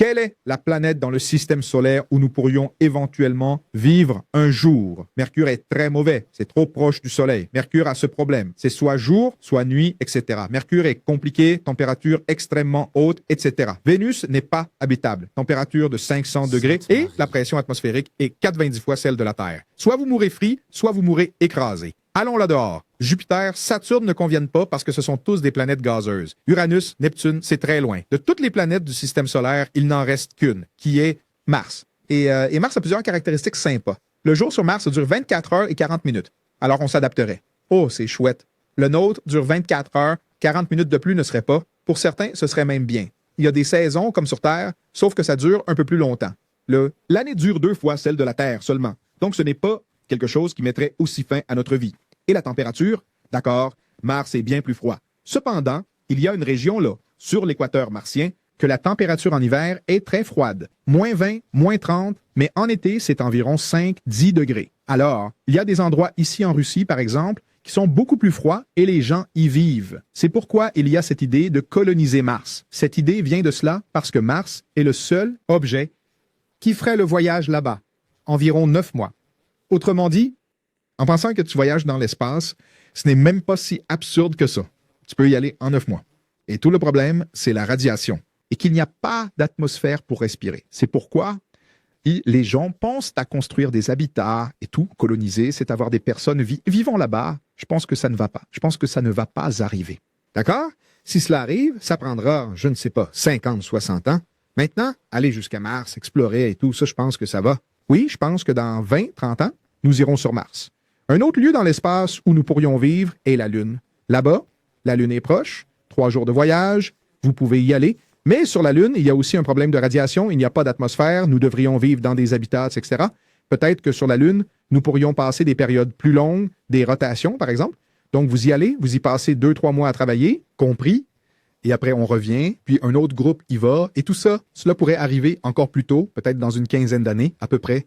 Quelle est la planète dans le système solaire où nous pourrions éventuellement vivre un jour? Mercure est très mauvais, c'est trop proche du Soleil. Mercure a ce problème, c'est soit jour, soit nuit, etc. Mercure est compliqué, température extrêmement haute, etc. Vénus n'est pas habitable, température de 500 degrés et la pression atmosphérique est 90 fois celle de la Terre. Soit vous mourrez frit, soit vous mourrez écrasé. Allons là dehors. Jupiter, Saturne ne conviennent pas parce que ce sont tous des planètes gazeuses. Uranus, Neptune, c'est très loin. De toutes les planètes du système solaire, il n'en reste qu'une, qui est Mars. Et Mars a plusieurs caractéristiques sympas. Le jour sur Mars dure 24 heures et 40 minutes. Alors on s'adapterait. Oh, c'est chouette. Le nôtre dure 24 heures, 40 minutes de plus ne serait pas. Pour certains, ce serait même bien. Il y a des saisons comme sur Terre, sauf que ça dure un peu plus longtemps. L'année dure 2 fois celle de la Terre seulement. Donc ce n'est pas quelque chose qui mettrait aussi fin à notre vie. Et la température, d'accord, Mars est bien plus froid. Cependant, il y a une région là, sur l'équateur martien, que la température en hiver est très froide. Moins 20, moins 30, mais en été, c'est environ 5-10 degrés. Alors, il y a des endroits ici en Russie, par exemple, qui sont beaucoup plus froids et les gens y vivent. C'est pourquoi il y a cette idée de coloniser Mars. Cette idée vient de cela parce que Mars est le seul objet qui ferait le voyage là-bas, environ 9 mois. Autrement dit, en pensant que tu voyages dans l'espace, ce n'est même pas si absurde que ça. Tu peux y aller en 9 mois. Et tout le problème, c'est la radiation. Et qu'il n'y a pas d'atmosphère pour respirer. C'est pourquoi les gens pensent à construire des habitats et tout, coloniser, c'est avoir des personnes vivant là-bas. Je pense que ça ne va pas. Je pense que ça ne va pas arriver. D'accord? Si cela arrive, ça prendra, je ne sais pas, 50, 60 ans. Maintenant, aller jusqu'à Mars, explorer et tout, ça, je pense que ça va. Oui, je pense que dans 20, 30 ans, nous irons sur Mars. Un autre lieu dans l'espace où nous pourrions vivre est la Lune. Là-bas, la Lune est proche, 3 jours de voyage, vous pouvez y aller. Mais sur la Lune, il y a aussi un problème de radiation, il n'y a pas d'atmosphère, nous devrions vivre dans des habitats, etc. Peut-être que sur la Lune, nous pourrions passer des périodes plus longues, des rotations, par exemple. Donc, vous y allez, vous y passez 2-3 mois à travailler, compris, et après on revient, puis un autre groupe y va, et tout ça, cela pourrait arriver encore plus tôt, peut-être dans une quinzaine d'années, à peu près